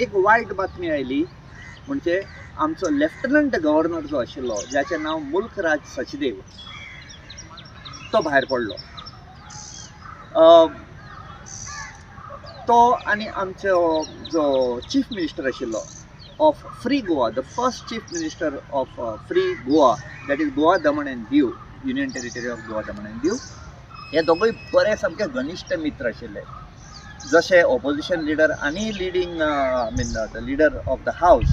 एक वायट बातमी आयली म्हणजे आमचो लेफ्टनंट गव्हर्नर जो आशिल्लो ज्याचें नांव मुल्क राज सचदेव तो भायर पडलो. तो आनी आमचो जो चीफ मिनिस्टर आशिल्लो of free Goa, the first chief minister of free Goa, that is Goa Daman and Diu, union territory of Goa Daman and Diu, हे दोगूय बरे सामके घनिश्ट मित्र आशिल्ले. जशे ऑपोजिशन लीडर आनी leading the leader of the house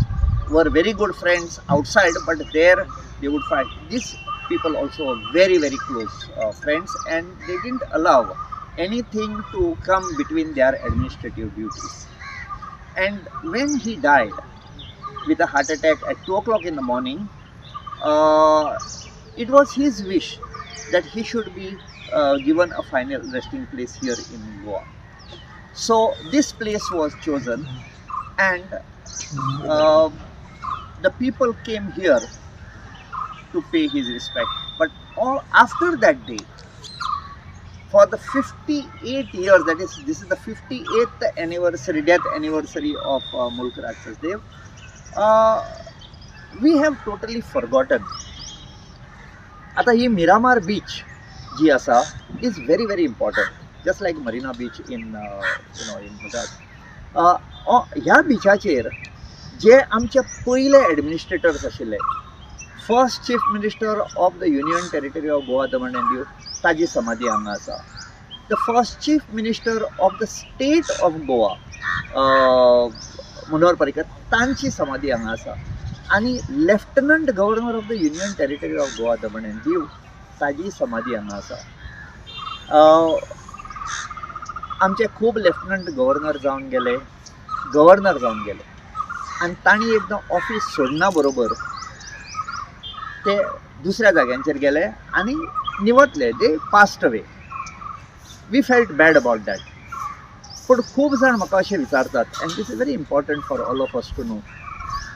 were very good friends outside, but there they would fight. These people also were very, very close friends, and they didn't allow anything to come between their administrative duties. And when he died with a heart attack at 2 o'clock in the morning, it was his wish that he should be given a final resting place here in Goa. So this place was chosen, and the people came here to pay his respect. But all after that day, for the 58 years, that is, this is the 58th anniversary, death anniversary of Mulk Raj Sachdev, we have totally forgotten. आता ही मिरामार बीच जी आसा is very, very important, just like Marina Beach in in Gujarat. ह्या बिचाचेर जे आमचे पयले administrators आशिल्ले, first chief minister of the union territory of Goa Daman and Diu, ताजी समाधी हांगा आसा. The first chief minister of the state of Goa, Manohar Parrikar, तांची समाधी हांगा आसा. आनी lieutenant governor of the union territory of Goa Daman and Diu, ताजी समाधी हांगा आसा. आमचे खूब लेफ्टनंट गव्हर्नर जावन गेले, आनी तांणी एकदम ऑफिस सोडना बरोबर ते दुसऱ्या जाग्यांचेर गेले आनी निवतले, they passed away. We felt bad about that. पूण खूब जाण म्हाका अशें विचारतात, and this is very important for all of us to know,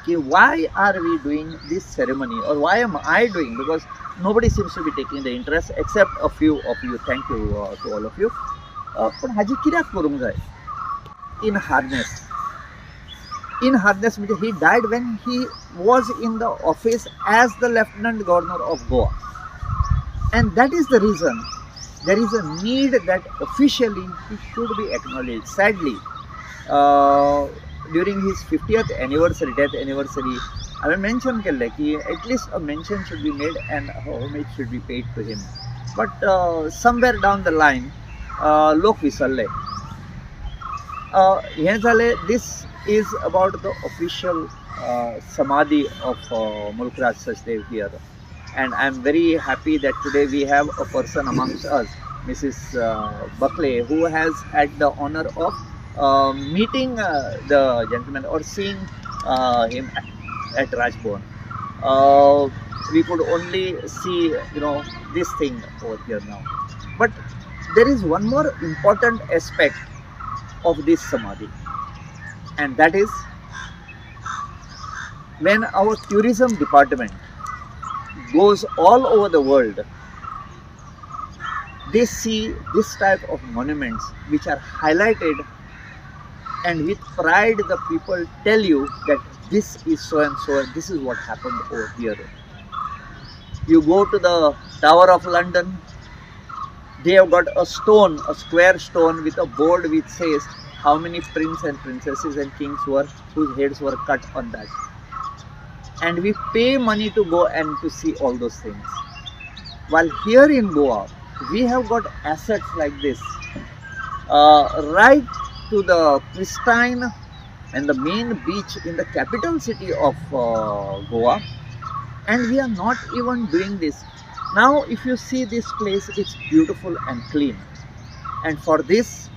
की why are we doing this ceremony, और why am I doing, because nobody seems to be taking the interest except a few of you. Thank you to all of you. पूण हाजी कित्याक करूंक जाय? In hardness म्हणजे he died when he was in the office as the lieutenant governor of Goa, and that is the reason there is a need that officially he should be acknowledged. Sadly, during his 50th anniversary, death anniversary, I will mention केले कि at least a mention should be made and homage should be paid to him. But somewhere down the line, लोक विसरले. हे जाले. This is about the official samadhi of Mulk Raj Sachdev here, and I am very happy that today we have a person amongst us, Mrs. Buckley, who has had the honor of meeting the gentleman or seeing him at Rajbhavan. We could only see this thing over here now, but there is one more important aspect of this samadhi, and that is when our tourism department goes all over the world, they see this type of monuments which are highlighted, and with pride the people tell you that this is so and so, this is what happened over here. You go to the Tower of London, they have got a stone, a square stone with a board which says how many princes and princesses and kings whose heads were cut on that. And we pay money to go and to see all those things. While here in Goa, we have got assets like this, right to the pristine and the main beach in the capital city of Goa, and we are not even doing this. Now, if you see this place, it's beautiful and clean. And for this,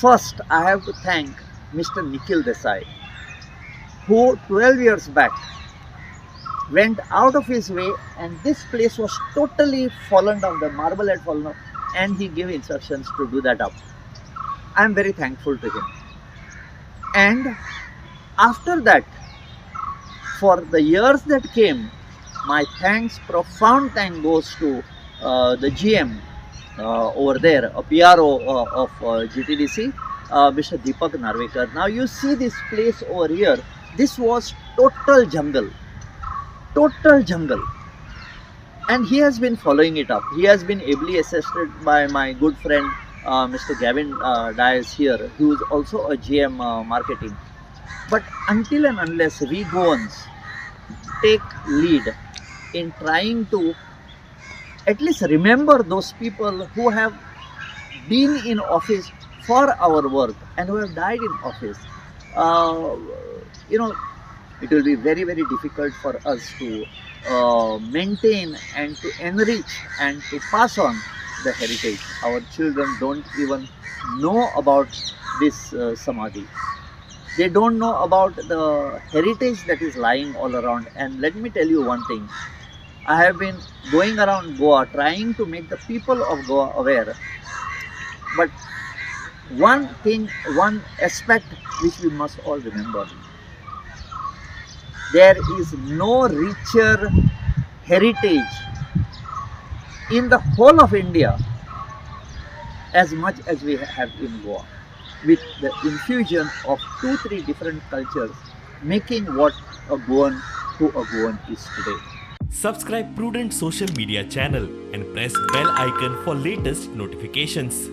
first, I have to thank Mr. Nikhil Desai, who 12 years back went out of his way, and this place was totally fallen down, the marble had fallen down, and he gave instructions to do that up. I am very thankful to him. And after that, for the years that came, my thanks, profound thanks goes to the GM over there, a PRO of GTDC, Mr. Deepak Narvekar. Now you see this place over here. This was total jungle, and he has been following it up. He has been ably assisted by my good friend Mr. Gavin Dias here, who is also a GM marketing. But until and unless we Goans take lead in trying to at least remember those people who have been in office for our work and who have died in office, uh, you know, it will be very, very difficult for us to maintain and to enrich and to pass on the heritage. Our children don't even know about this samadhi. They don't know about the heritage that is lying all around. And let me tell you one thing. I have been going around Goa trying to make the people of Goa aware. But one thing, one aspect which we must all remember, there is no richer heritage in the whole of India as much as we have in Goa, with the infusion of 2-3 different cultures making what a Goan to a Goan is today. Subscribe Prudent social media channel and press bell icon for latest notifications.